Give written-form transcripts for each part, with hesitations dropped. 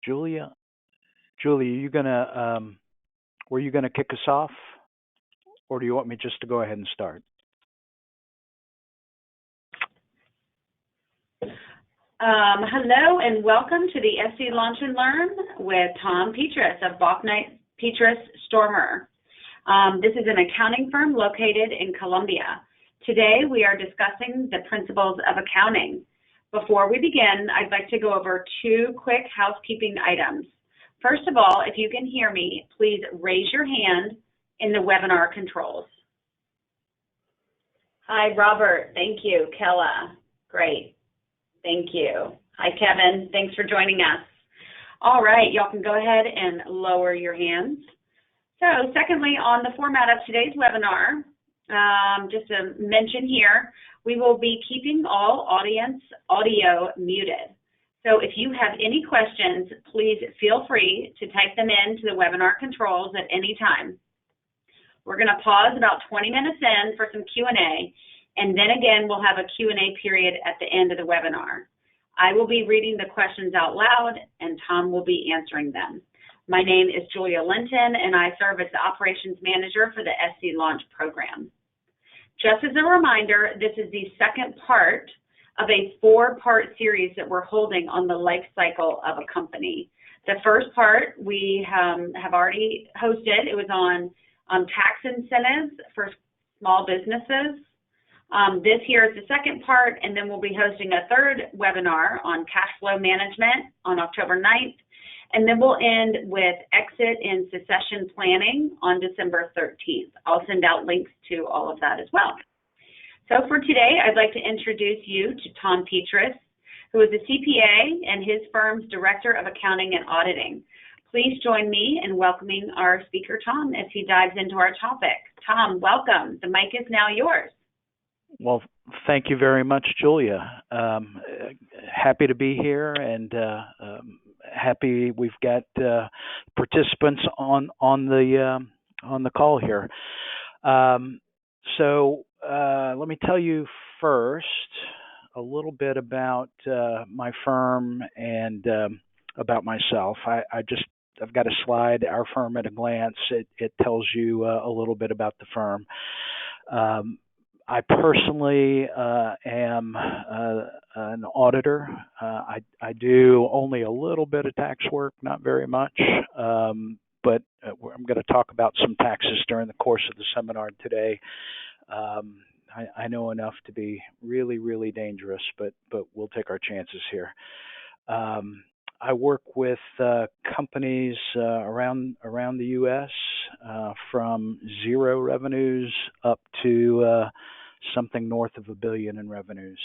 Julia, you gonna were you gonna kick us off, or do you want me just to go ahead and start? Hello and welcome to the SC Launch and Learn with Tom Pietras of Bauknight Pietras Stormer. This is an accounting firm located in Columbia. Today we are discussing the principles of accounting. Before we begin, I'd like to go over two quick housekeeping items. First of all, if you can hear me, please raise your hand in the webinar controls. Hi, Robert. Thank you. Kella. Great. Thank you. Hi, Kevin. Thanks for joining us. All right, y'all can go ahead and lower your hands. So, secondly, on the format of today's webinar, just to mention here, we will be keeping all audience audio muted. So if you have any questions, please feel free to type them into the webinar controls at any time. We're going to pause about 20 minutes in for some Q&A, and then again, we'll have a Q&A period at the end of the webinar. I will be reading the questions out loud, and Tom will be answering them. My name is Julia Linton, and I serve as the Operations Manager for the SC Launch program. Just as a reminder, this is the second part of a four-part series that we're holding on the life cycle of a company. The first part we have already hosted. It was on tax incentives for small businesses. This here is the second part, and then we'll be hosting a third webinar on cash flow management on October 9th. And then we'll end with exit and succession planning on December 13th. I'll send out links to all of that as well. So for today, I'd like to introduce you to Tom Pietras, who is a CPA and his firm's Director of Accounting and Auditing. Please join me in welcoming our speaker, Tom, as he dives into our topic. Tom, welcome. The mic is now yours. Well, thank you very much, Julia. Happy to be here, and happy we've got participants on the call here. So let me tell you first a little bit about my firm and about myself. I've got a slide, Our Firm at a Glance. It tells you a little bit about the firm. I personally am an auditor. I do only a little bit of tax work, not very much, but I'm going to talk about some taxes during the course of the seminar today. I know enough to be really, really dangerous, but we'll take our chances here. I work with companies around the U.S. From zero revenues up to something north of $1 billion in revenues.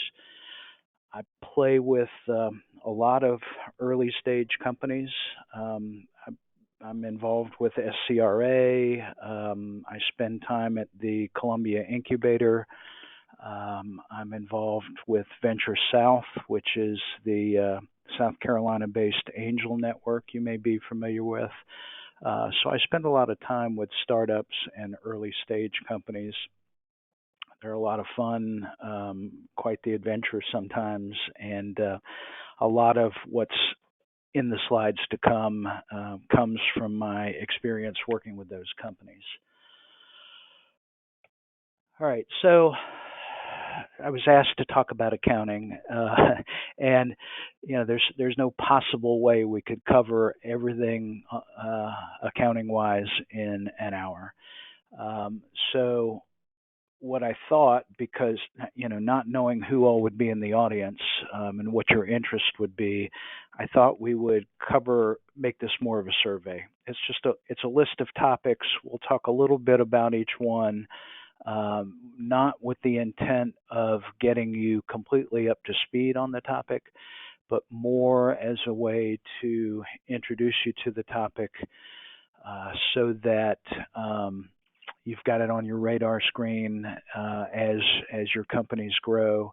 I play with a lot of early stage companies. I'm involved with SCRA. I spend time at the Columbia Incubator. I'm involved with Venture South, which is the South Carolina-based angel network you may be familiar with. So I spend a lot of time with startups and early stage companies. They're a lot of fun, quite the adventure sometimes, and a lot of what's in the slides to come comes from my experience working with those companies. All right, so I was asked to talk about accounting, and there's no possible way we could cover everything accounting-wise in an hour. So what I thought, because not knowing who all would be in the audience and what your interest would be, I thought we would make this more of a survey. It's a list of topics. We'll talk a little bit about each one. Not with the intent of getting you completely up to speed on the topic, but more as a way to introduce you to the topic so that you've got it on your radar screen as your companies grow,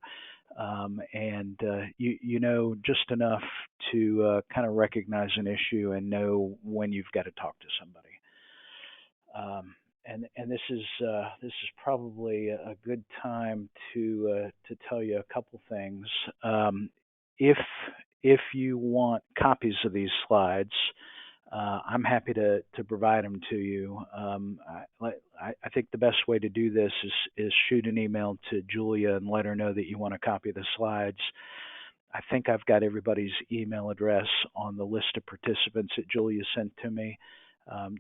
and you know just enough to kind of recognize an issue and know when you've got to talk to somebody. And this is probably a good time to tell you a couple things. If if you want copies of these slides, I'm happy to provide them to you. I think the best way to do this is shoot an email to Julia and let her know that you want a copy of the slides. I think I've got everybody's email address on the list of participants that Julia sent to me.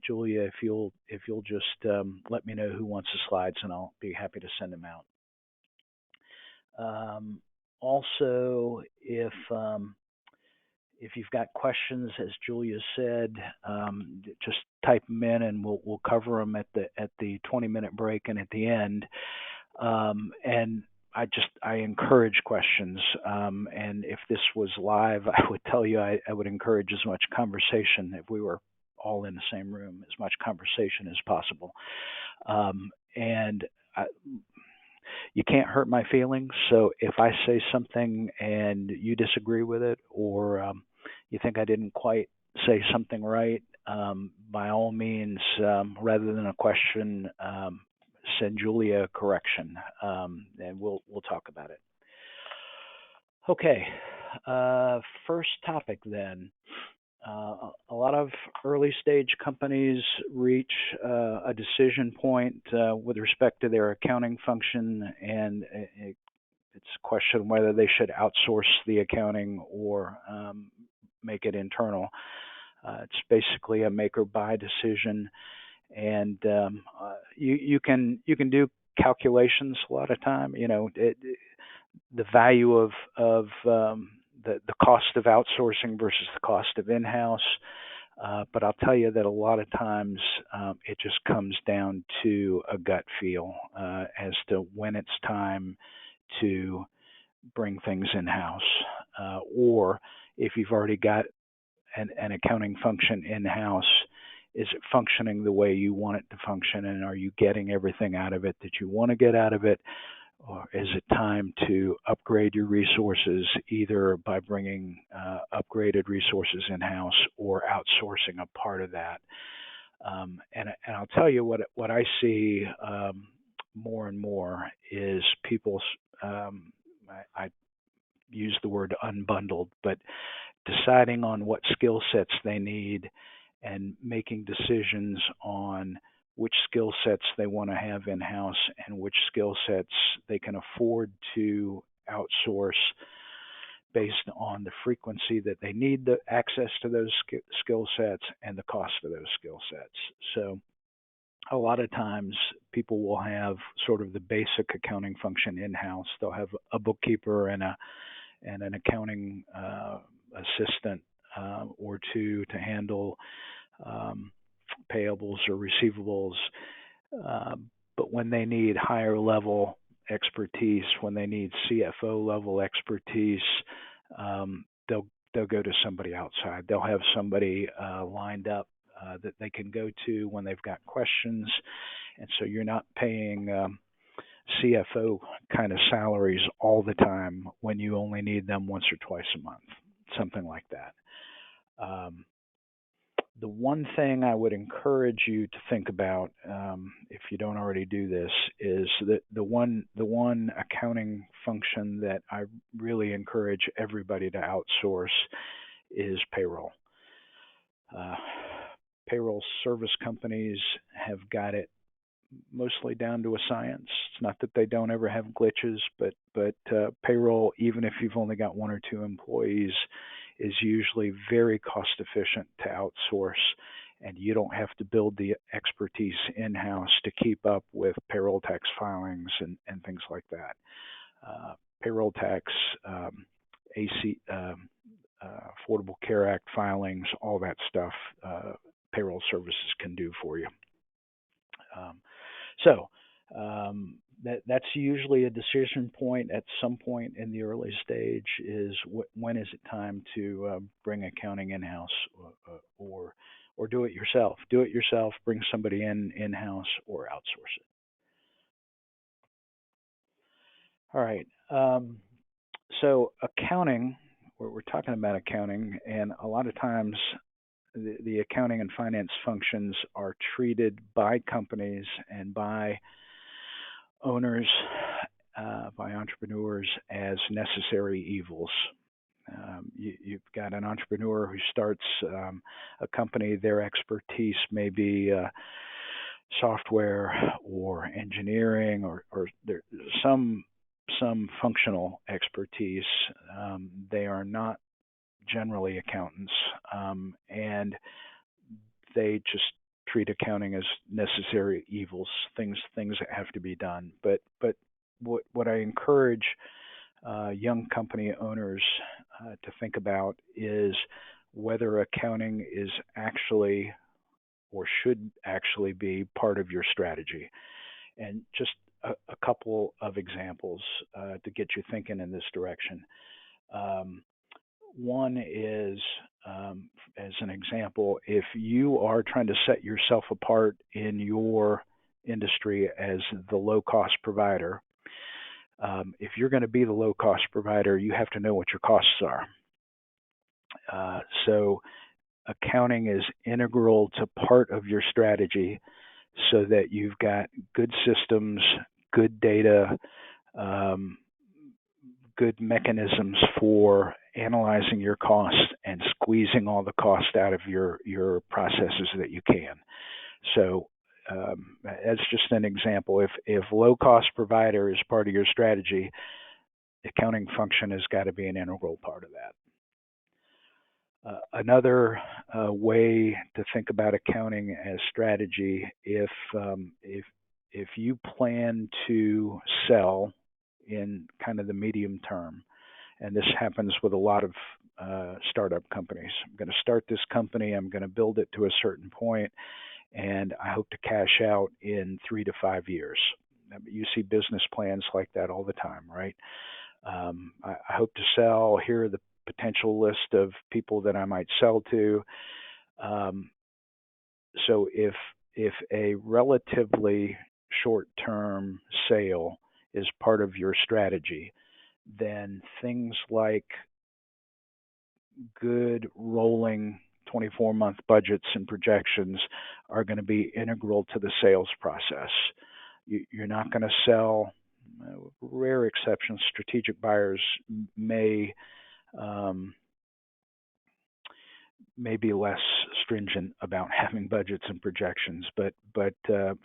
Julia, if you'll just let me know who wants the slides, and I'll be happy to send them out. Also, if you've got questions, as Julia said, just type them in, and we'll cover them at the 20-minute break and at the end. And I encourage questions. And if this was live, I would tell you I would encourage as much conversation. If we were all in the same room, as much conversation as possible. You can't hurt my feelings. So if I say something and you disagree with it, or you think I didn't quite say something right, by all means, rather than a question, send Julia a correction, and we'll talk about it. Okay, first topic then. A lot of early stage companies reach a decision point with respect to their accounting function, and it's a question whether they should outsource the accounting or make it internal. It's basically a make or buy decision, and you can do calculations a lot of time. The value of the cost of outsourcing versus the cost of in-house. But I'll tell you that a lot of times it just comes down to a gut feel as to when it's time to bring things in-house. Or if you've already got an accounting function in-house, is it functioning the way you want it to function, and are you getting everything out of it that you want to get out of it? Or is it time to upgrade your resources, either by bringing upgraded resources in-house or outsourcing a part of that? And I'll tell you what I see more and more is people, I use the word unbundled, but deciding on what skill sets they need and making decisions on which skill sets they want to have in-house and which skill sets they can afford to outsource based on the frequency that they need the access to those skill sets and the cost of those skill sets. So a lot of times people will have sort of the basic accounting function in-house. They'll have a bookkeeper and an accounting assistant or two to handle payables or receivables, but when they need higher level expertise, when they need CFO level expertise, they'll go to somebody outside. They'll have somebody lined up that they can go to when they've got questions, and so you're not paying CFO kind of salaries all the time when you only need them once or twice a month, something like that. The one thing I would encourage you to think about, if you don't already do this, is that the one accounting function that I really encourage everybody to outsource is payroll. Payroll service companies have got it mostly down to a science. It's not that they don't ever have glitches, but payroll, even if you've only got one or two employees, is usually very cost efficient to outsource, and you don't have to build the expertise in-house to keep up with payroll tax filings and things like that. Payroll tax, Affordable Care Act filings, all that stuff, payroll services can do for you. That's usually a decision point at some point in the early stage, is when is it time to bring accounting in-house or do it yourself. Do it yourself, bring somebody in-house, or outsource it. All right. So accounting, we're talking about accounting, and a lot of times the accounting and finance functions are treated by companies and by owners, by entrepreneurs, as necessary evils. You've got an entrepreneur who starts a company. Their expertise may be software or engineering, or there's some functional expertise. They are not generally accountants, and they just treat accounting as necessary evils, things that have to be done. But what I encourage young company owners to think about is whether accounting is actually or should actually be part of your strategy. And just a couple of examples to get you thinking in this direction. One is, as an example, if you are trying to set yourself apart in your industry as the low-cost provider, if you're going to be the low-cost provider, you have to know what your costs are. So accounting is integral to part of your strategy so that you've got good systems, good data, good mechanisms for analyzing your costs and squeezing all the cost out of your processes that you can. So that's just an example. If low-cost provider is part of your strategy, accounting function has got to be an integral part of that. Another way to think about accounting as strategy, if you plan to sell in kind of the medium term, and this happens with a lot of startup companies. I'm going to start this company, I'm going to build it to a certain point, and I hope to cash out in 3 to 5 years. You see business plans like that all the time, right? I hope to sell. Here are the potential list of people that I might sell to. So if a relatively short-term sale is part of your strategy, then things like good rolling 24-month budgets and projections are going to be integral to the sales process. You're not going to sell, rare exceptions, strategic buyers may be less stringent about having budgets and projections, but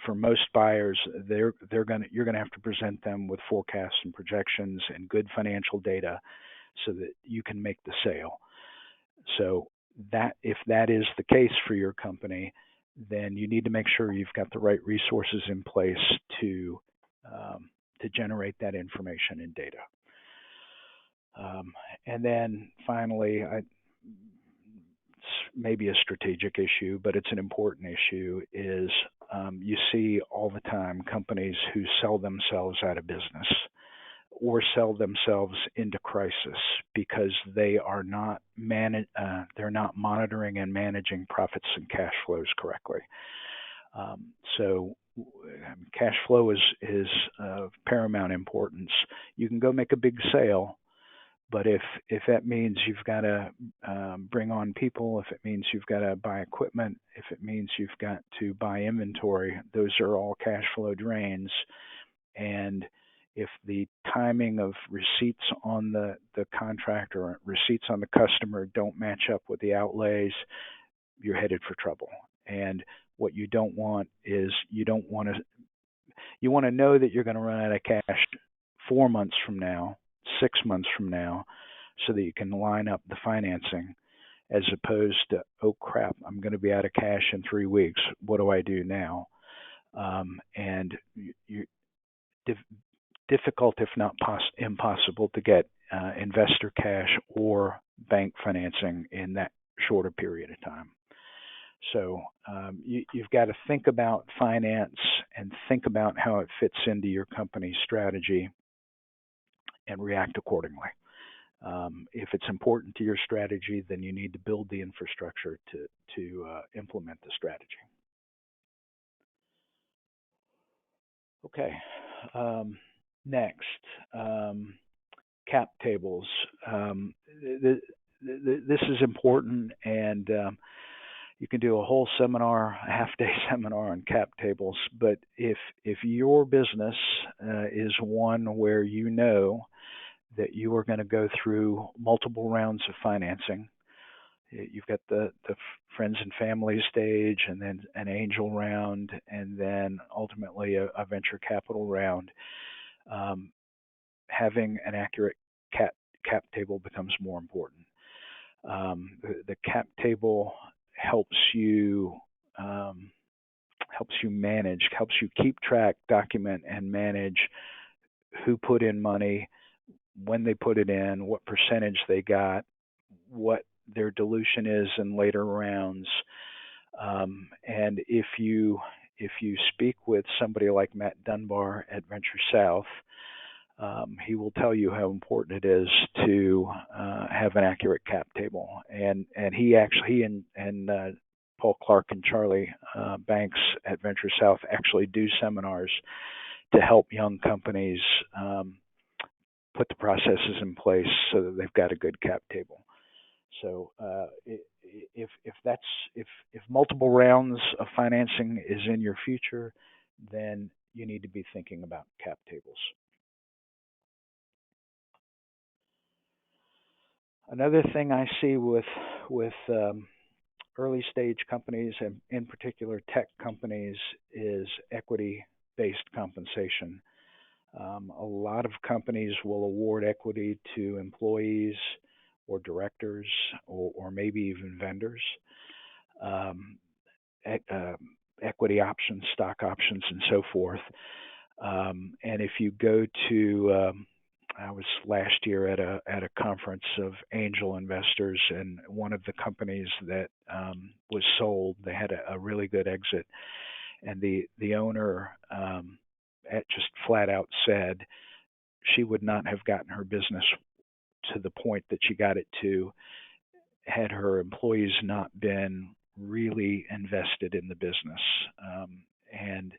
for most buyers, you're going to have to present them with forecasts and projections and good financial data so that you can make the sale. So that if that is the case for your company, then you need to make sure you've got the right resources in place to generate that information and data. And then finally, it's maybe a strategic issue, but it's an important issue, is you see all the time companies who sell themselves out of business or sell themselves into crisis because they are not they're not monitoring and managing profits and cash flows correctly. So cash flow is of paramount importance. You can go make a big sale, but if that means you've got to bring on people, if it means you've got to buy equipment, if it means you've got to buy inventory, those are all cash flow drains. And if the timing of receipts on the contract or receipts on the customer don't match up with the outlays, you're headed for trouble. And what you don't want is you want to know that you're going to run out of cash 4 months from now, 6 months from now, so that you can line up the financing, as opposed to, oh crap, I'm going to be out of cash in 3 weeks. What do I do now? And you're difficult, if not impossible, to get investor cash or bank financing in that shorter period of time. So you've got to think about finance and think about how it fits into your company's strategy and react accordingly. If it's important to your strategy, then you need to build the infrastructure to implement the strategy. Okay. Next, cap tables. This is important, and you can do a whole seminar, a half-day seminar on cap tables. But if your business is one where you know that you are going to go through multiple rounds of financing. You've got the friends and family stage, and then an angel round, and then ultimately a venture capital round. Having an accurate cap table becomes more important. The cap table helps you manage, helps you keep track, document, and manage who put in money, when they put it in, what percentage they got, what their dilution is in later rounds. And if you speak with somebody like Matt Dunbar at Venture South, he will tell you how important it is to have an accurate cap table. And he and Paul Clark and Charlie Banks at Venture South actually do seminars to help young companies put the processes in place so that they've got a good cap table. So if multiple rounds of financing is in your future, then you need to be thinking about cap tables. Another thing I see with early stage companies, and in particular tech companies, is equity-based compensation. A lot of companies will award equity to employees or directors or maybe even vendors. Equity options, stock options, and so forth. And if you go to I was last year at a conference of angel investors, and one of the companies that was sold, they had a really good exit, and the owner just flat out said she would not have gotten her business to the point that she got it to had her employees not been really invested in the business, and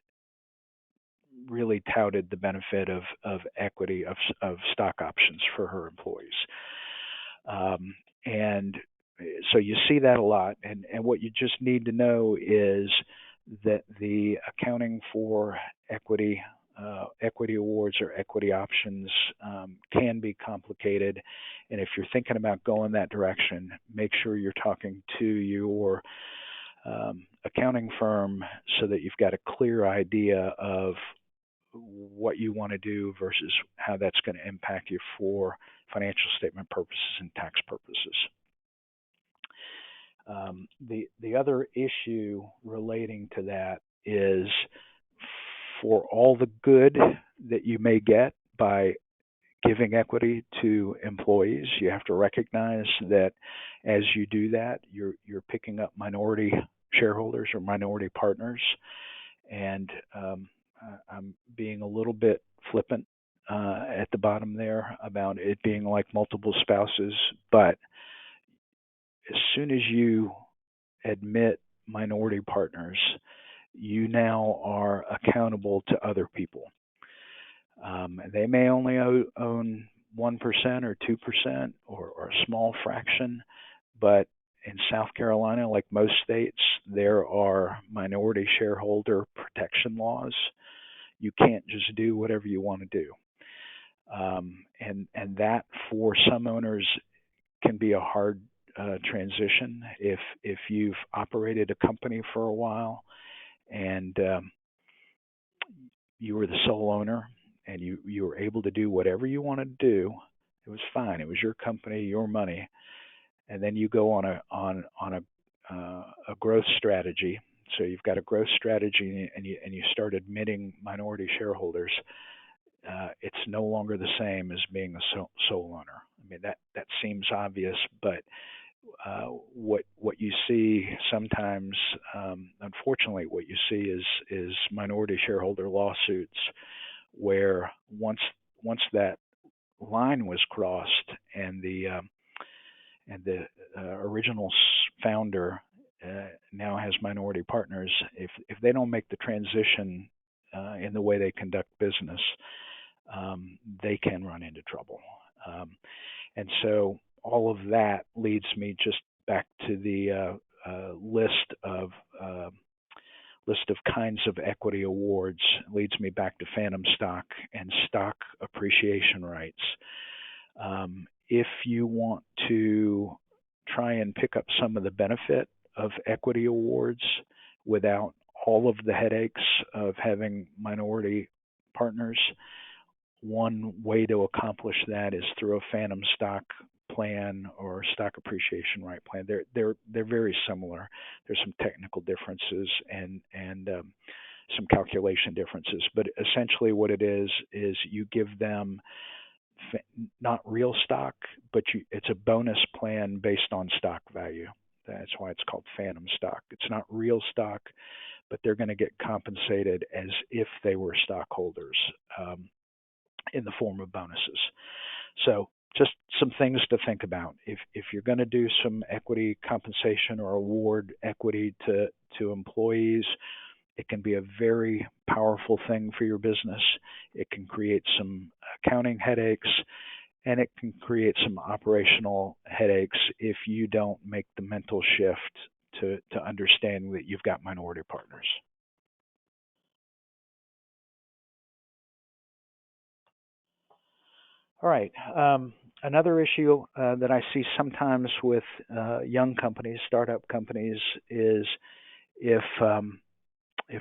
really touted the benefit of equity, of stock options for her employees. And so you see that a lot, and what you just need to know is that the accounting for equity awards or equity options can be complicated, and if you're thinking about going that direction, make sure you're talking to your accounting firm so that you've got a clear idea of what you want to do versus how that's going to impact you for financial statement purposes and tax purposes. The other issue relating to that is, for all the good that you may get by giving equity to employees, you have to recognize that as you do that, you're picking up minority shareholders or minority partners. And I'm being a little bit flippant at the bottom there about it being like multiple spouses, but as soon as you admit minority partners, you now are accountable to other people. They may only own 1% or 2% or a small fraction, but in South Carolina, like most states, there are minority shareholder protection laws. You can't just do whatever you want to do. And that, for some owners, can be a hard transition. If you've operated a company for a while and you were the sole owner and you were able to do whatever you wanted to do, it was fine. It was your company, your money. And then you go on a growth strategy. So you've got a growth strategy, and you start admitting minority shareholders. It's no longer the same as being a sole owner. I mean, that seems obvious, but what you see sometimes, unfortunately, what you see is minority shareholder lawsuits where once that line was crossed and the original founder now has minority partners, if they don't make the transition in the way they conduct business, they can run into trouble. And so all of that leads me just back to the list of kinds of equity awards, leads me back to phantom stock and stock appreciation rights. If you want to try and pick up some of the benefit of equity awards without all of the headaches of having minority partners, one way to accomplish that is through a phantom stock plan or stock appreciation right plan. They're very similar. There's some technical differences and some calculation differences, but essentially what it is you give them not real stock, but it's a bonus plan based on stock value. That's why it's called phantom stock. It's not real stock, but they're going to get compensated as if they were stockholders in the form of bonuses. So just some things to think about. If you're going to do some equity compensation or award equity to employees, it can be a very powerful thing for your business. It can create some accounting headaches, and it can create some operational headaches if you don't make the mental shift to understanding that you've got minority partners. All right. Another issue that I see sometimes with young companies, startup companies, is if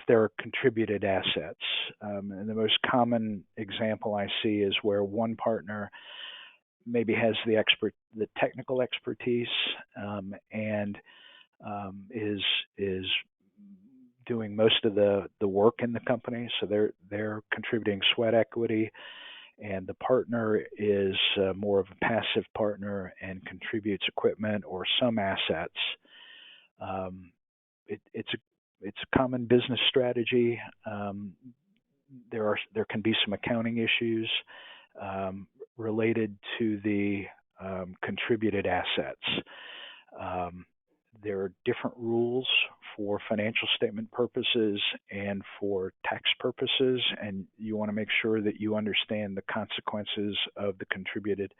there are contributed assets. And the most common example I see is where one partner maybe has the technical expertise and is doing most of the work in the company. So they're contributing sweat equity, and the partner is more of a passive partner and contributes equipment or some assets. It's a common business strategy. There can be some accounting issues related to the contributed assets. There are different rules for financial statement purposes and for tax purposes, and you want to make sure that you understand the consequences of the contributed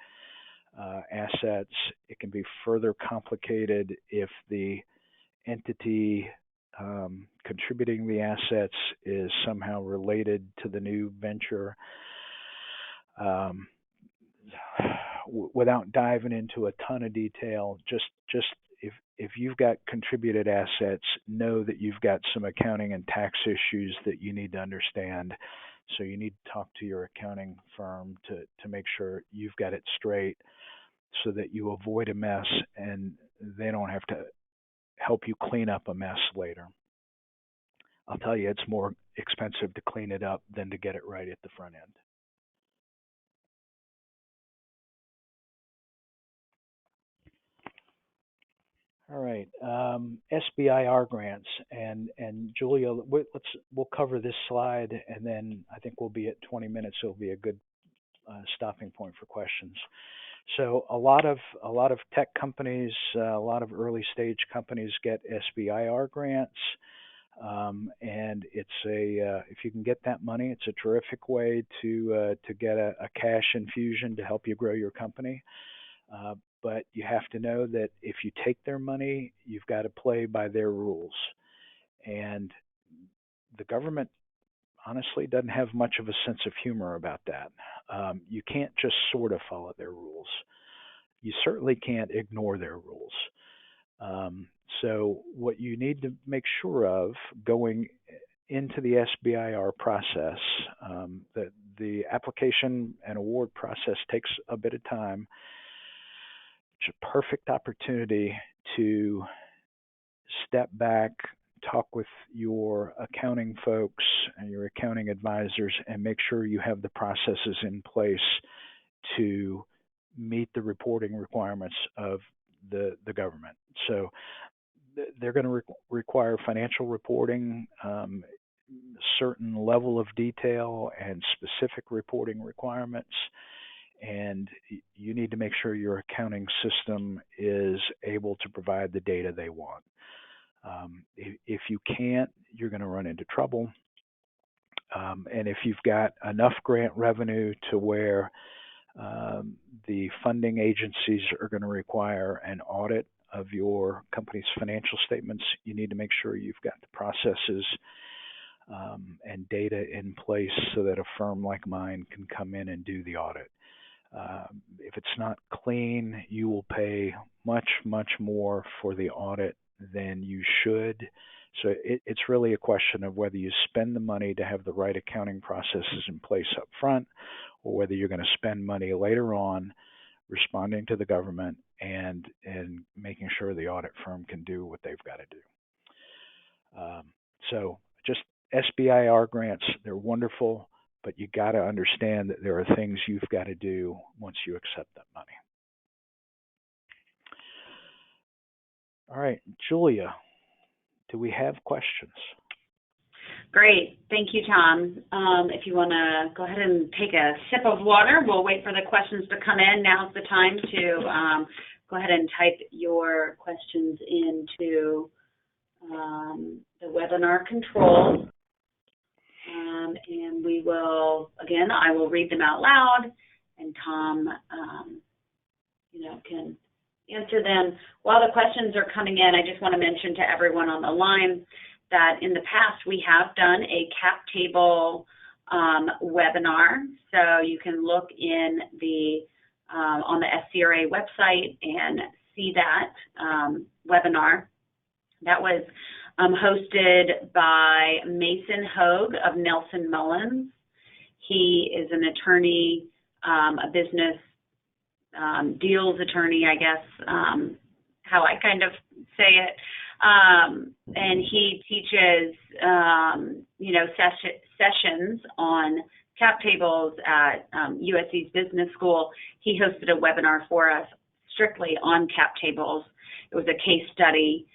assets. It can be further complicated if the entity contributing the assets is somehow related to the new venture. Without diving into a ton of detail, just if you've got contributed assets, know that you've got some accounting and tax issues that you need to understand. So you need to talk to your accounting firm to make sure you've got it straight so that you avoid a mess and they don't have to help you clean up a mess later. I'll tell you, it's more expensive to clean it up than to get it right at the front end. All right, SBIR grants, and Julia, we'll cover this slide, and then I think we'll be at 20 minutes. So it'll be a good stopping point for questions. So a lot of tech companies, a lot of early stage companies get SBIR grants, and it's if you can get that money, it's a terrific way to get a cash infusion to help you grow your company. But you have to know that if you take their money, you've got to play by their rules. And the government honestly doesn't have much of a sense of humor about that. You can't just sort of follow their rules. You certainly can't ignore their rules. So what you need to make sure of going into the SBIR process, the application and award process takes a bit of time. It's a perfect opportunity to step back, talk with your accounting folks and your accounting advisors, and make sure you have the processes in place to meet the reporting requirements of the government. So they're going to require financial reporting, certain level of detail and specific reporting requirements. And you need to make sure your accounting system is able to provide the data they want. If you can't, you're going to run into trouble. And if you've got enough grant revenue to where the funding agencies are going to require an audit of your company's financial statements, you need to make sure you've got the processes and data in place so that a firm like mine can come in and do the audit. If it's not clean, you will pay much, much more for the audit than you should. So it's really a question of whether you spend the money to have the right accounting processes in place up front, or whether you're going to spend money later on responding to the government and making sure the audit firm can do what they've got to do. So just SBIR grants, they're wonderful, but you got to understand that there are things you've got to do once you accept that money. All right, Julia, do we have questions? Great. Thank you, Tom. If you want to go ahead and take a sip of water, we'll wait for the questions to come in. Now's the time to go ahead and type your questions into the webinar control. And we will, again, I will read them out loud, and Tom, can answer them. While the questions are coming in, I just want to mention to everyone on the line that in the past we have done a cap table webinar, so you can look in the on the SCRA website and see that webinar. That was hosted by Mason Hogue of Nelson Mullins. He is an attorney, a business deals attorney, I guess, how I kind of say it. And he teaches, sessions on cap tables at USC's Business School. He hosted a webinar for us strictly on cap tables. It was a case study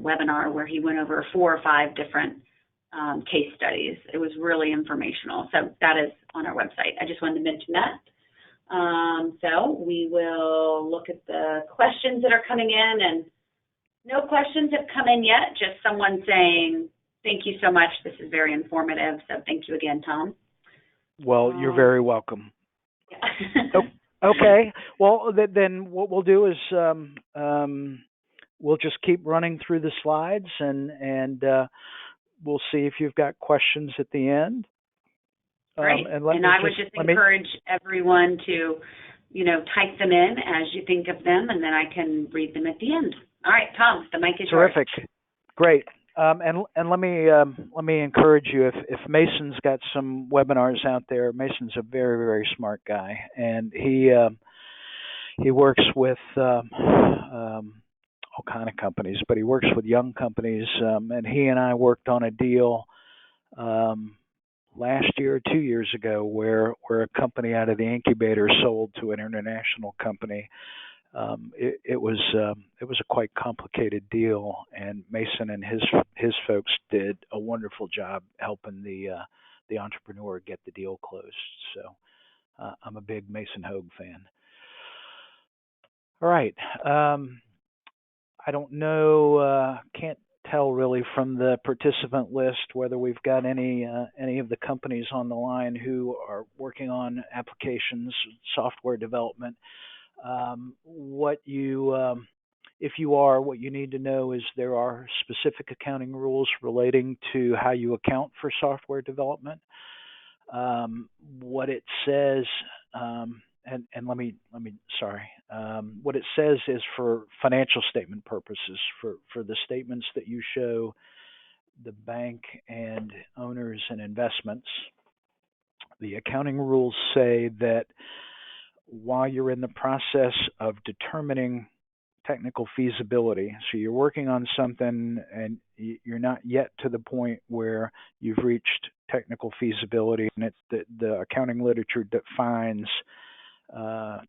webinar where he went over 4 or 5 different case studies. It was really informational. So that is on our website. I just wanted to mention that. So we will look at the questions that are coming in, and no questions have come in yet, just someone saying, thank you so much. This is very informative. So thank you again, Tom. Well, you're very welcome. Yeah. Okay. Well, then what we'll do is we'll just keep running through the slides, and we'll see if you've got questions at the end. Great. And I would just encourage everyone to, type them in as you think of them, and then I can read them at the end. All right, Tom, the mic is yours. Terrific. Great. And let me encourage you, if Mason's got some webinars out there, Mason's a very, very smart guy, and he works with all kind of companies, but he works with young companies, and he and I worked on a deal last year or 2 years ago where a company out of the incubator sold to an international company. It was a quite complicated deal, and Mason and his folks did a wonderful job helping the entrepreneur get the deal closed. So I'm a big Mason Hogue fan. All right. I don't know, can't tell really from the participant list whether we've got any of the companies on the line who are working on applications, software development. If you are, what you need to know is there are specific accounting rules relating to how you account for software development. What it says, what it says is for financial statement purposes, for the statements that you show the bank and owners and investments, the accounting rules say that while you're in the process of determining technical feasibility, so you're working on something and you're not yet to the point where you've reached technical feasibility, and the accounting literature defines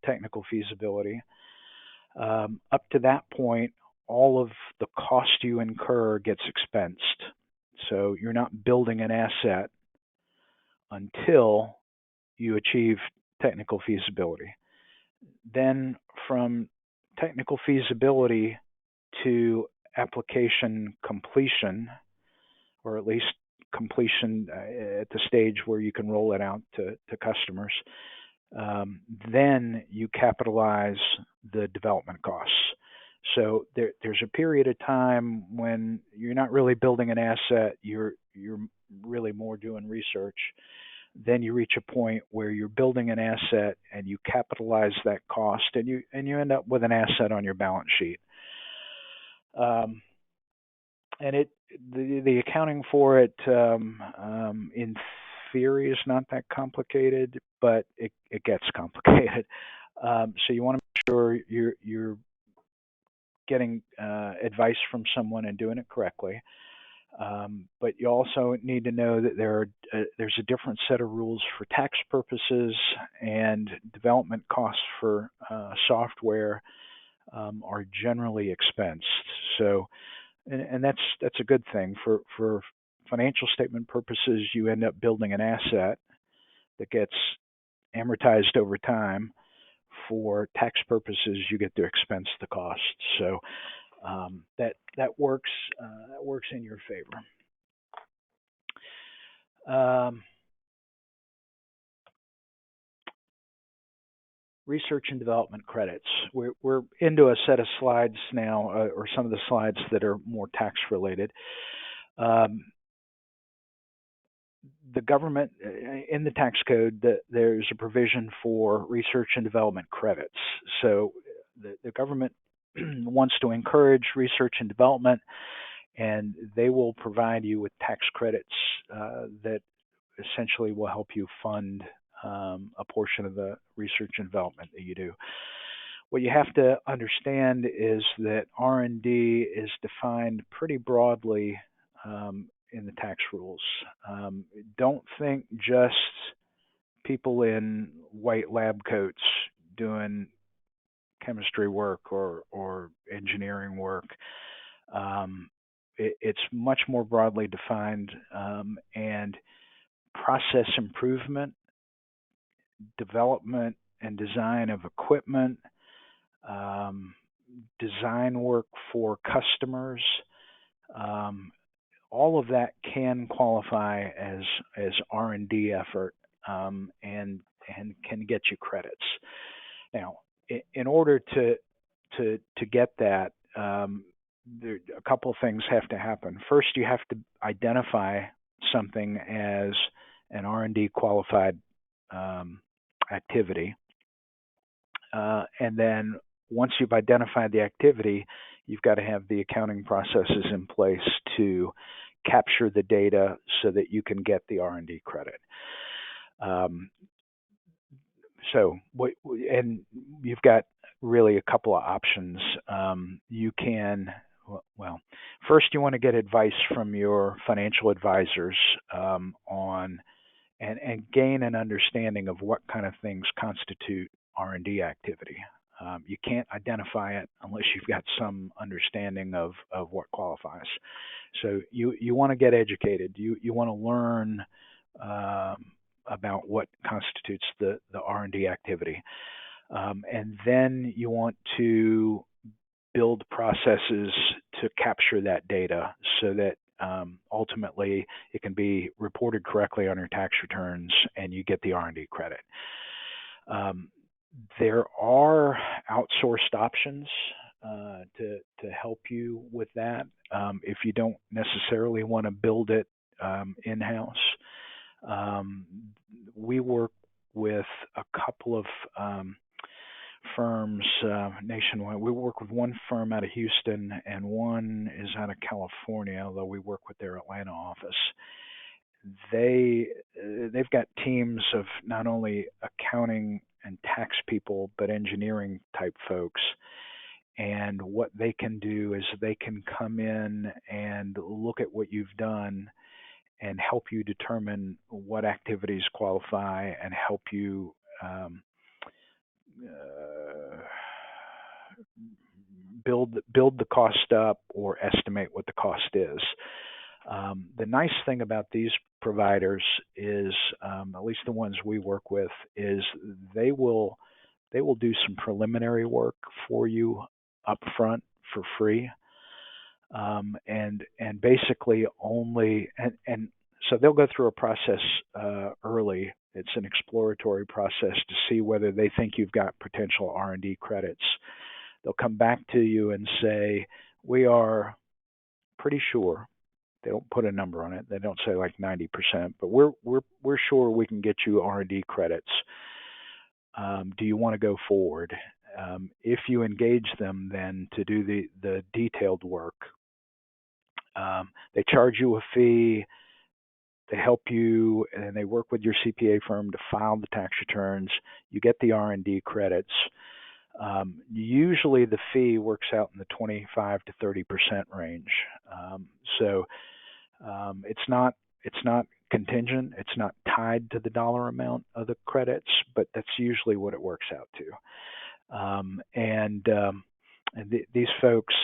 technical feasibility. Up to that point, all of the cost you incur gets expensed. So you're not building an asset until you achieve technical feasibility. Then from technical feasibility to application completion, or at least completion at the stage where you can roll it out to customers, then you capitalize the development costs. So there's a period of time when you're not really building an asset, you're really more doing research. then you reach a point where you're building an asset and you capitalize that cost, and you end up with an asset on your balance sheet. And the accounting for it in theory is not that complicated, but it gets complicated. So you want to make sure you're getting advice from someone and doing it correctly. But you also need to know that there's a different set of rules for tax purposes, and development costs for software are generally expensed. So, and that's a good thing. For financial statement purposes, you end up building an asset that gets amortized over time. For tax purposes, you get to expense the cost. So that works in your favor. Research and development credits. We're into a set of slides now, or some of the slides that are more tax related. The government, in the tax code, there's a provision for research and development credits. So the government wants to encourage research and development, and they will provide you with tax credits that essentially will help you fund a portion of the research and development that you do. What you have to understand is that R&D is defined pretty broadly in the tax rules. Don't think just people in white lab coats doing chemistry work or engineering work. It's much more broadly defined, and process improvement, development and design of equipment, design work for customers, all of that can qualify as R&D effort, and can get you credits. Now, in order to get that, a couple of things have to happen. First, you have to identify something as an R&D qualified activity, and then once you've identified the activity, you've got to have the accounting processes in place to capture the data so that you can get the R&D credit. And you've got really a couple of options. You can, well, first you want to get advice from your financial advisors on and gain an understanding of what kind of things constitute R&D activity. You can't identify it unless you've got some understanding of what qualifies. So you want to get educated. You want to learn about what constitutes the R&D activity. And then you want to build processes to capture that data so that ultimately it can be reported correctly on your tax returns and you get the R&D credit. There are outsourced options to help you with that if you don't necessarily want to build it in-house. We work with a couple of firms nationwide. We work with one firm out of Houston and one is out of California, although we work with their Atlanta office. They've got teams of not only accounting and tax people, but engineering type folks. And what they can do is they can come in and look at what you've done and help you determine what activities qualify and help you build the cost up or estimate what the cost is. The nice thing about these providers is, at least the ones we work with, is they will do some preliminary work for you up front for free, and basically only and so they'll go through a process early. It's an exploratory process to see whether they think you've got potential R&D credits. They'll come back to you and say, we are pretty sure They don't put a number on it. They don't say like 90%, but we're sure we can get you R&D credits. Do you want to go forward? If you engage them then to do the detailed work, they charge you a fee. They help you, and they work with your CPA firm to file the tax returns. You get the R&D credits. Usually the fee works out in the 25 to 30% range. So it's not contingent. It's not tied to the dollar amount of the credits, but that's usually what it works out to. These folks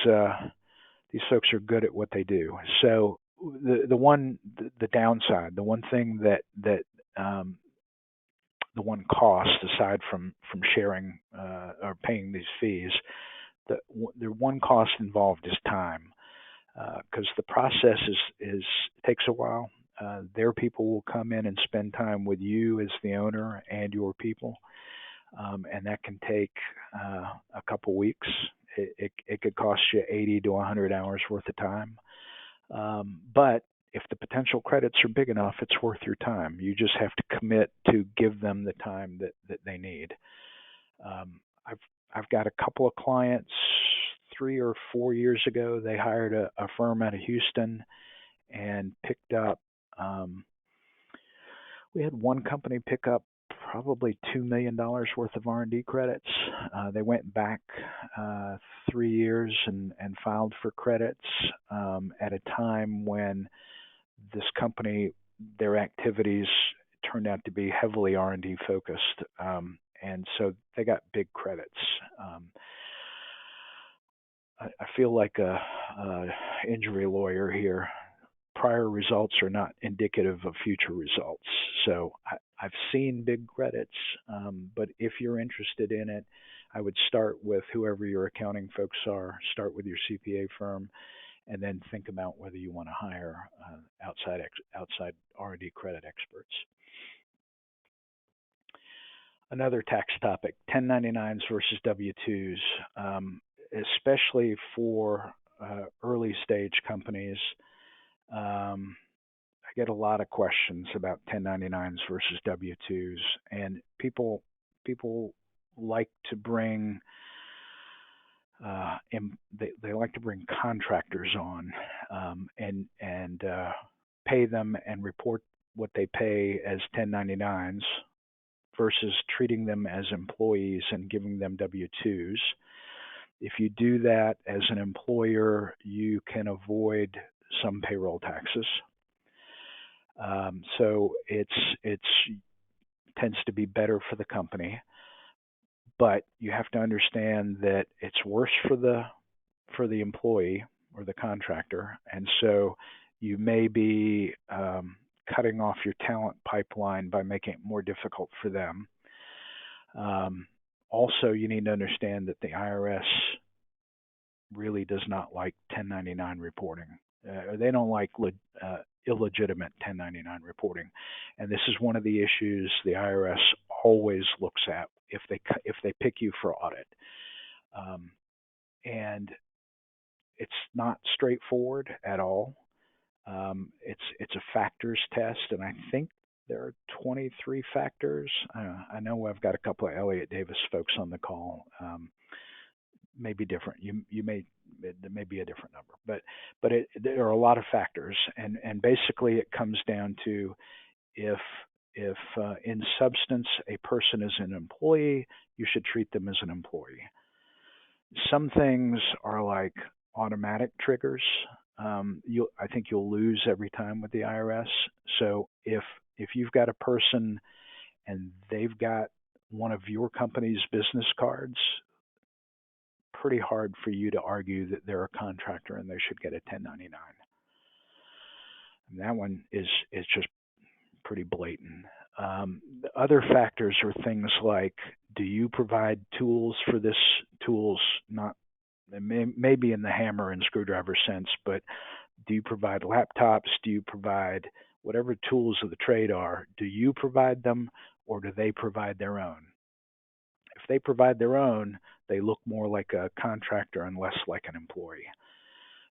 are good at what they do. So the downside, the one thing that the one cost aside from sharing or paying these fees, the one cost involved is time, because the process takes a while. Their people will come in and spend time with you as the owner and your people, and that can take a couple weeks. It could cost you 80 to 100 hours worth of time, but if the potential credits are big enough, it's worth your time. You just have to commit to give them the time that they need. I've got a couple of clients 3 or 4 years ago. They hired a firm out of Houston and picked up. We had one company pick up probably $2 million worth of R&D credits. They went back 3 years and filed for credits at a time when this company, their activities turned out to be heavily R&D focused, and so they got big credits. I feel like a injury lawyer here. Prior results are not indicative of future results. So I've seen big credits, but if you're interested in it, I would start with whoever your accounting folks are, start with your CPA firm, and then think about whether you want to hire outside R&D credit experts. Another tax topic, 1099s versus W-2s, especially for early stage companies. I get a lot of questions about 1099s versus W-2s, and people like to bring they like to bring contractors on and pay them and report what they pay as 1099s versus treating them as employees and giving them W-2s. If you do that as an employer, you can avoid some payroll taxes. So it tends to be better for the company, but you have to understand that it's worse for the employee or the contractor, and so you may be cutting off your talent pipeline by making it more difficult for them. Also, you need to understand that the IRS really does not like 1099 reporting. They don't like illegitimate 1099 reporting, and this is one of the issues the IRS always looks at if they pick you for audit. And it's not straightforward at all. It's a factors test, and I think there are 23 factors. I know I've got a couple of Elliott Davis folks on the call. May be different. There may be a different number, but there are a lot of factors, and basically it comes down to if in substance a person is an employee, you should treat them as an employee. Some things are like automatic triggers. I think you'll lose every time with the IRS. So if you've got a person and they've got one of your company's business cards, pretty hard for you to argue that they're a contractor and they should get a 1099. And that one is just pretty blatant. The other factors are things like, do you provide tools for this? Tools, not maybe in the hammer and screwdriver sense, but do you provide laptops? Do you provide whatever tools of the trade are? Do you provide them, or do they provide their own? If they provide their own, they look more like a contractor and less like an employee.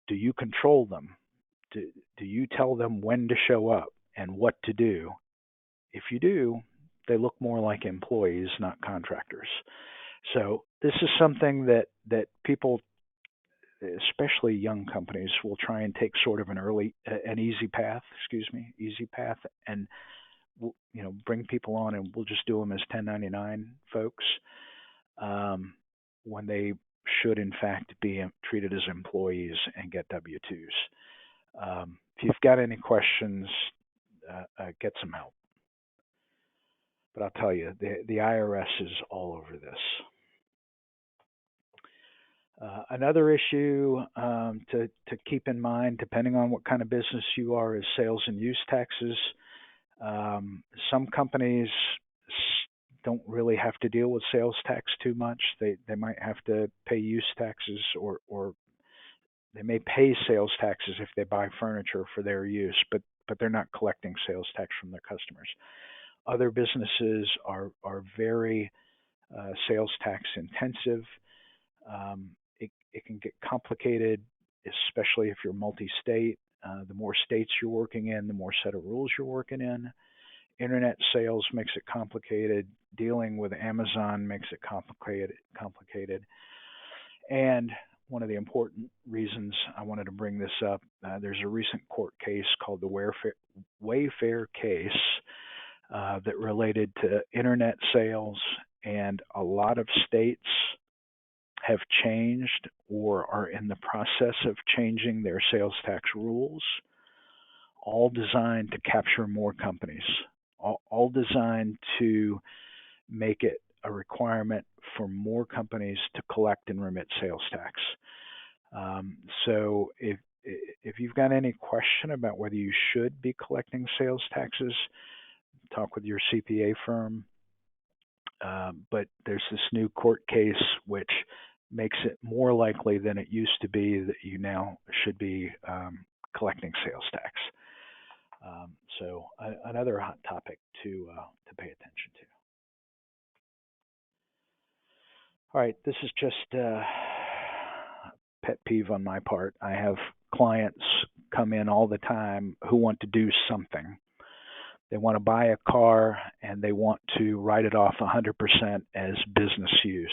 Do you control them? Do you tell them when to show up and what to do? If you do, they look more like employees, not contractors. So this is something that people, especially young companies, will try and take sort of an easy path, and bring people on, and we'll just do them as 1099 folks, when they should in fact be treated as employees and get W-2s. If you've got any questions, get some help. But I'll tell you, the IRS is all over this. Another issue to keep in mind, depending on what kind of business you are, is sales and use taxes. Some companies don't really have to deal with sales tax too much. They might have to pay use taxes, or they may pay sales taxes if they buy furniture for their use, but they're not collecting sales tax from their customers. Other businesses are very sales tax intensive. It can get complicated, especially if you're multi-state. The more states you're working in, the more set of rules you're working in. Internet sales makes it complicated. Dealing with Amazon makes it complicated. And one of the important reasons I wanted to bring this up, there's a recent court case called the Wayfair case that related to internet sales, and a lot of states have changed or are in the process of changing their sales tax rules, all designed to capture more companies, all designed to make it a requirement for more companies to collect and remit sales tax. So if you've got any question about whether you should be collecting sales taxes, talk with your CPA firm. But there's this new court case which makes it more likely than it used to be that you now should be collecting sales tax. So another hot topic to pay attention to. All right, this is just a pet peeve on my part. I have clients come in all the time who want to do something. They want to buy a car and they want to write it off 100% as business use.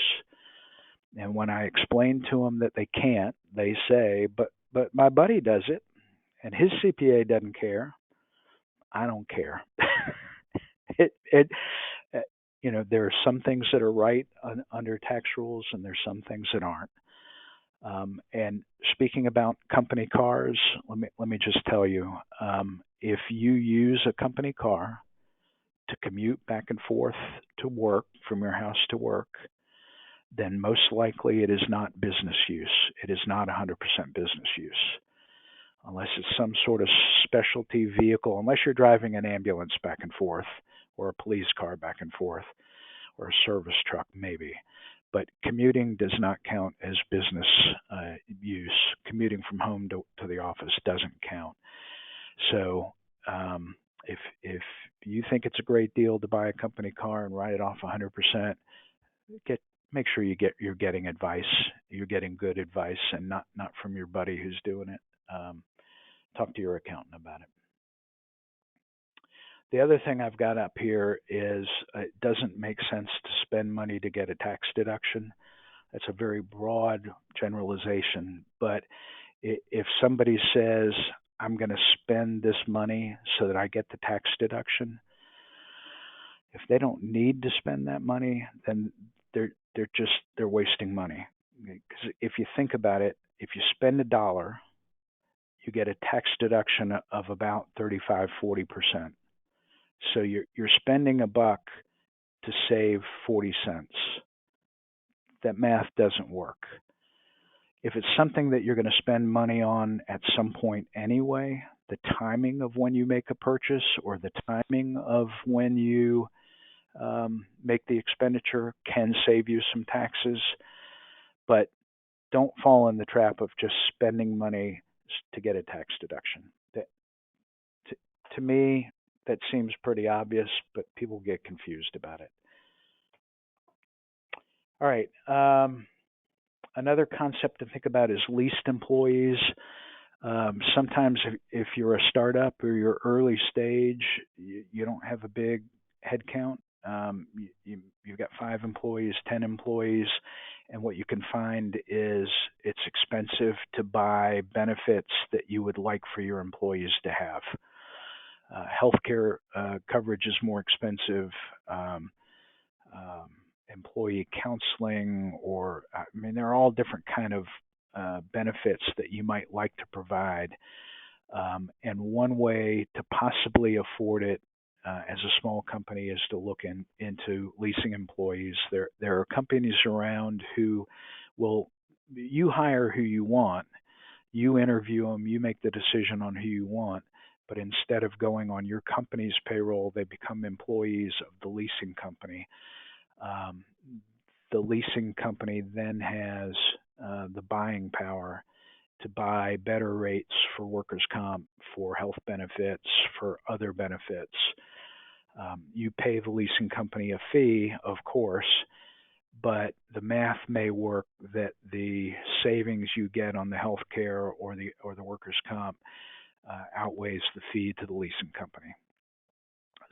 And when I explain to them that they can't, they say, but my buddy does it and his CPA doesn't care. I don't care. There are some things that are right under tax rules, and there's some things that aren't. And speaking about company cars, let me just tell you, if you use a company car to commute back and forth to work from your house to work, then most likely it is not business use. It is not 100% business use. Unless it's some sort of specialty vehicle, unless you're driving an ambulance back and forth, or a police car back and forth, or a service truck maybe. But commuting does not count as business use. Commuting from home to the office doesn't count. So if you think it's a great deal to buy a company car and write it off 100%, make sure you're getting advice. You're getting good advice, and not from your buddy who's doing it. Talk to your accountant about it. The other thing I've got up here is it doesn't make sense to spend money to get a tax deduction. That's a very broad generalization. But if somebody says, I'm going to spend this money so that I get the tax deduction, if they don't need to spend that money, then they're wasting money. Because if you think about it, if you spend $1, you get a tax deduction of about 35-40%. So you're spending $1 to save 40 cents. That math doesn't work. If it's something that you're going to spend money on at some point anyway, the timing of when you make a purchase or the timing of when you make the expenditure can save you some taxes. But don't fall in the trap of just spending money to get a tax deduction. To me, that seems pretty obvious, but people get confused about it. All right. Another concept to think about is leased employees. Sometimes if you're a startup or you're early stage, you don't have a big headcount. You've got 5 employees, 10 employees, and what you can find is it's expensive to buy benefits that you would like for your employees to have. Healthcare coverage is more expensive. Um, um, Employee counseling, or I mean, there are all different kind of benefits that you might like to provide. And one way to possibly afford it as a small company is to look into leasing employees. There are companies around who will, you hire who you want, you interview them, you make the decision on who you want, but instead of going on your company's payroll, they become employees of the leasing company. Um, the leasing company then has the buying power to buy better rates for workers' comp, for health benefits, for other benefits. You pay the leasing company a fee, of course, but the math may work that the savings you get on the health care or the workers' comp outweighs the fee to the leasing company.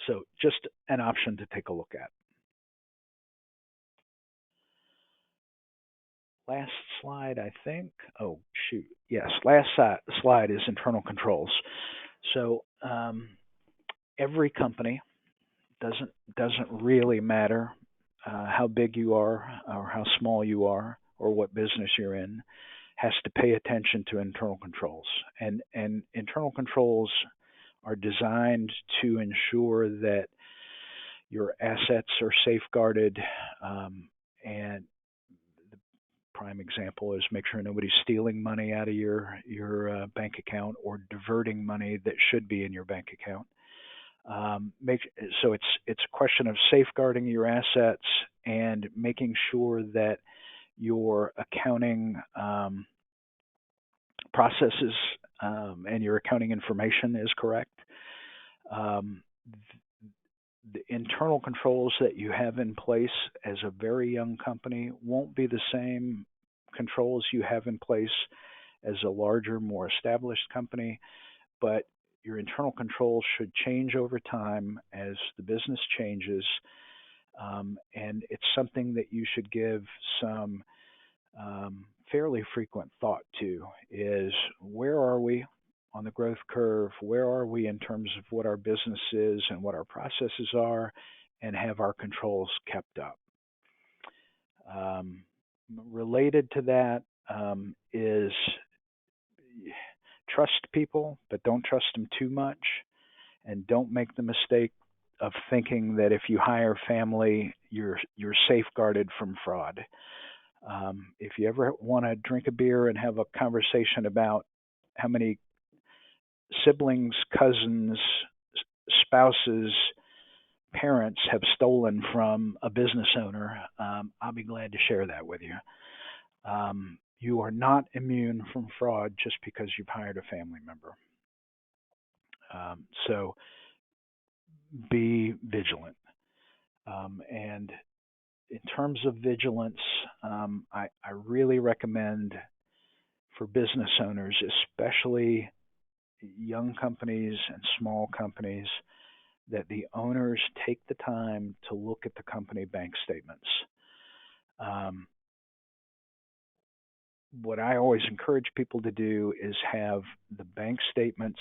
So just an option to take a look at. Last slide, I think. Oh, shoot. Yes, last slide is internal controls. So every company doesn't really matter how big you are or how small you are or what business you're in, has to pay attention to internal controls. And internal controls are designed to ensure that your assets are safeguarded, and the prime example is make sure nobody's stealing money out of your bank account or diverting money that should be in your bank account. So it's a question of safeguarding your assets and making sure that your accounting processes and your accounting information is correct. Um, the internal controls that you have in place as a very young company won't be the same controls you have in place as a larger, more established company, but your internal controls should change over time as the business changes, and it's something that you should give some fairly frequent thought to, is where are we on the growth curve? Where are we in terms of what our business is and what our processes are, and have our controls kept up? Related to that is trust people, but don't trust them too much, and don't make the mistake of thinking that if you hire family, you're safeguarded from fraud. If you ever want to drink a beer and have a conversation about how many siblings, cousins, spouses, parents have stolen from a business owner, I'll be glad to share that with you. You are not immune from fraud just because you've hired a family member. So be vigilant. And in terms of vigilance, I really recommend for business owners, especially young companies and small companies, that the owners take the time to look at the company bank statements. What I always encourage people to do is have the bank statements,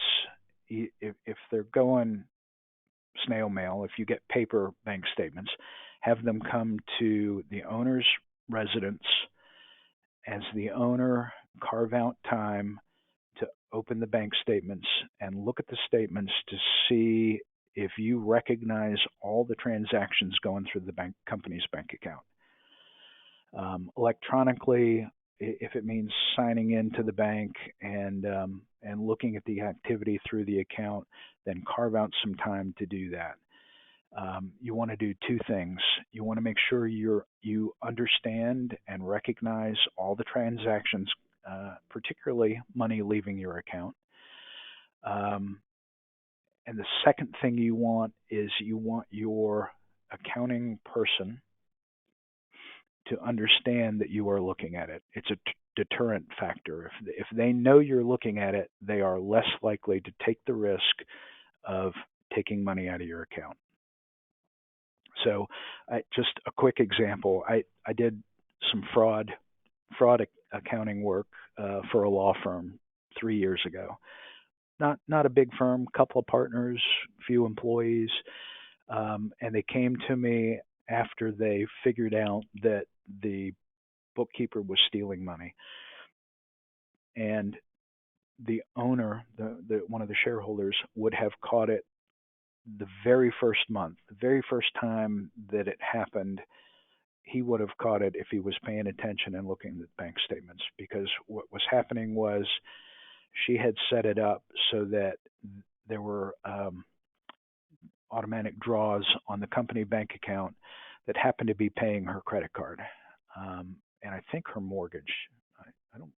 if they're going snail mail, if you get paper bank statements, have them come to the owner's residence. As the owner, carve out time to open the bank statements and look at the statements to see if you recognize all the transactions going through the company's bank account. Electronically, if it means signing into the bank and looking at the activity through the account, then carve out some time to do that. You want to do two things. You want to make sure you understand and recognize all the transactions, particularly money leaving your account. And the second thing you want is you want your accounting person to understand that you are looking at it. It's a deterrent factor. If they know you're looking at it, they are less likely to take the risk of taking money out of your account. So just a quick example, I did some fraud accounting work for a law firm 3 years ago. Not a big firm, couple of partners, few employees, and they came to me after they figured out that the bookkeeper was stealing money. And the owner, one of the shareholders, would have caught it the very first month, the very first time that it happened. He would have caught it if he was paying attention and looking at bank statements, because what was happening was she had set it up so that there were automatic draws on the company bank account that happened to be paying her credit card, and I think her mortgage. I don't,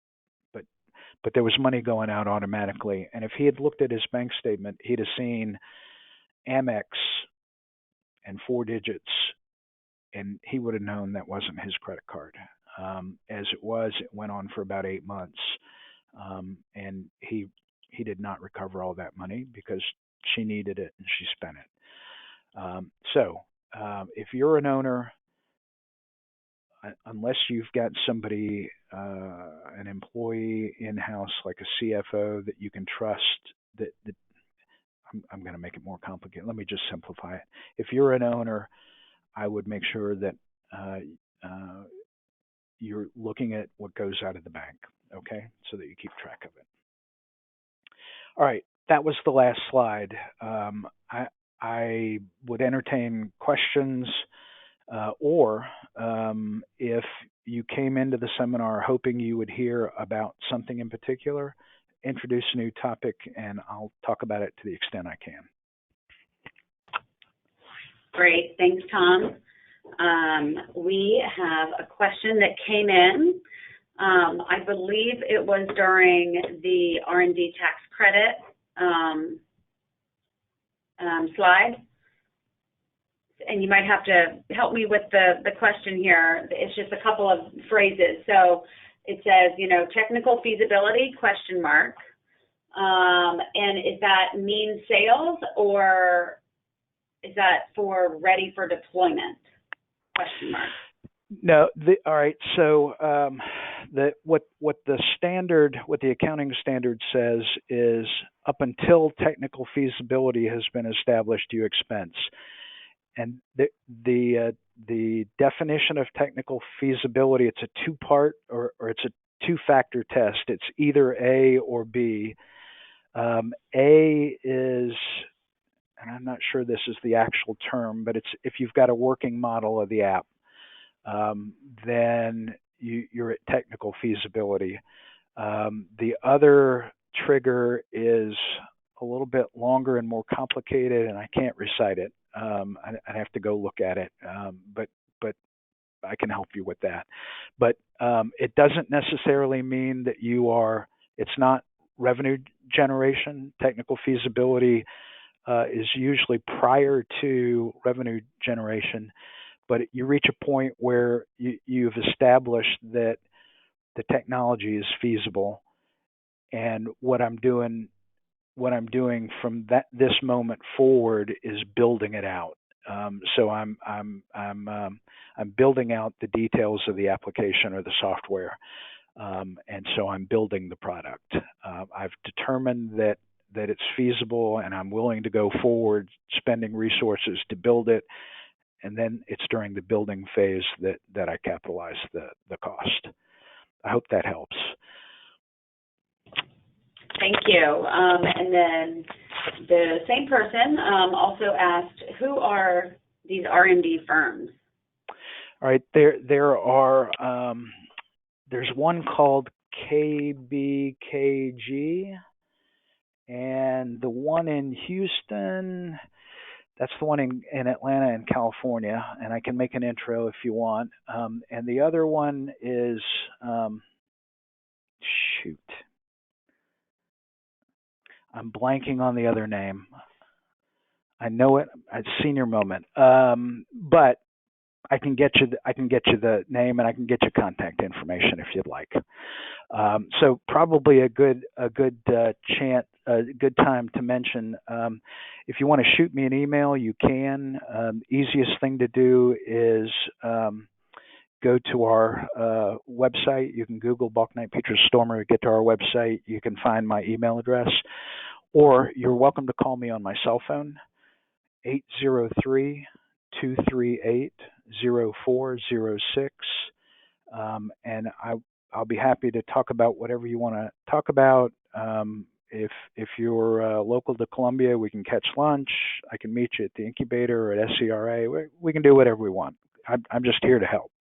but there was money going out automatically. And if he had looked at his bank statement, he'd have seen Amex and 4 digits, and he would have known that wasn't his credit card. As it was, it went on for about 8 months, and he did not recover all that money because she needed it and she spent it. So if you're an owner, unless you've got somebody, an employee in-house like a CFO that you can trust, that I'm going to make it more complicated. Let me just simplify it. If you're an owner, I would make sure that you're looking at what goes out of the bank, okay, so that you keep track of it. All right, that was the last slide. I would entertain questions, or if you came into the seminar hoping you would hear about something in particular, introduce a new topic, and I'll talk about it to the extent I can. Great, thanks, Tom. We have a question that came in. I believe it was during the R&D tax credit slide. And you might have to help me with the question here. It's just a couple of phrases. So it says, technical feasibility, question mark. And is that mean sales, or is that for ready for deployment? Question mark. No. All right. So what the accounting standard says is, up until technical feasibility has been established, you expense. And the definition of technical feasibility, it's a two-part or it's a two-factor test. It's either A or B. A is, and I'm not sure this is the actual term, but it's if you've got a working model of the app, then you're at technical feasibility. The other trigger is a little bit longer and more complicated, and I can't recite it. I'd have to go look at it, but I can help you with that. But it doesn't necessarily mean that it's not revenue generation. Technical feasibility is usually prior to revenue generation, but you reach a point where you've established that the technology is feasible, and what I'm doing from this moment forward is building it out. So I'm building out the details of the application or the software, and so I'm building the product. I've determined that it's feasible, and I'm willing to go forward, spending resources to build it, and then it's during the building phase that I capitalize the cost. I hope that helps. Thank you. And then the same person also asked, who are these R&D firms? All right, there are. There's one called KBKG, and the one in Houston, that's the one in Atlanta and California, and I can make an intro if you want. And the other one is, I'm blanking on the other name. I know it. It's senior moment. But I can get you the name, and I can get you contact information if you'd like. So probably a good time to mention. If you want to shoot me an email, you can. Easiest thing to do is go to our website. You can Google Bauknight Pietras Stormer, get to our website. You can find my email address, or you're welcome to call me on my cell phone, 803-238-0406, and I'll be happy to talk about whatever you want to talk about. If you're local to Columbia, we can catch lunch. I can meet you at the incubator or at SCRA. We can do whatever we want. I'm just here to help.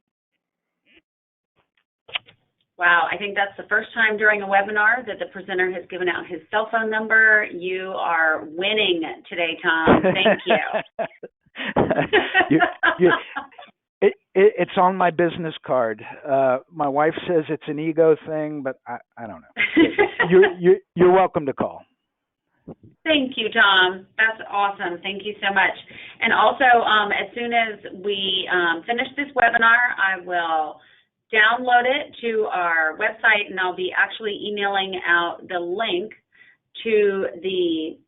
Wow, I think that's the first time during a webinar that the presenter has given out his cell phone number. You are winning today, Tom. Thank you. It's on my business card. My wife says it's an ego thing, but I don't know. You're welcome to call. Thank you, Tom. That's awesome. Thank you so much. And also, as soon as we finish this webinar, I will download it to our website, and I'll be actually emailing out the link to the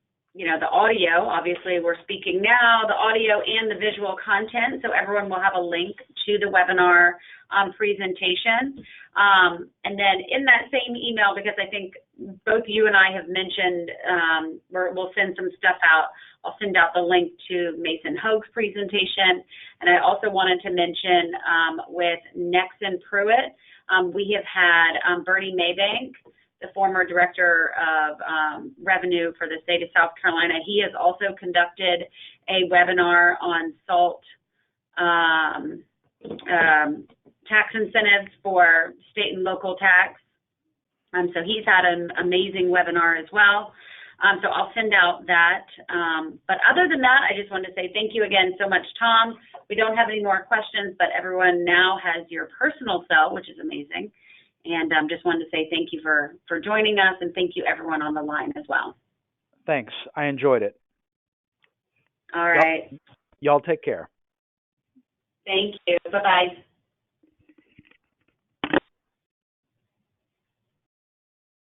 audio. Obviously, we're speaking now, the audio and the visual content, so everyone will have a link to the webinar presentation. And then in that same email, because I think both you and I have mentioned, we'll send some stuff out. I'll send out the link to Mason Hoag's presentation. And I also wanted to mention with Nexon Pruitt, we have had Bernie Maybank, the former director of revenue for the state of South Carolina. He has also conducted a webinar on SALT tax incentives for state and local tax. So he's had an amazing webinar as well. So I'll send out that. But other than that, I just wanted to say thank you again so much, Tom. We don't have any more questions, but everyone now has your personal cell, which is amazing. And just wanted to say thank you for joining us, and thank you everyone on the line as well. Thanks. I enjoyed it. All right. Y'all take care. Thank you. Bye-bye.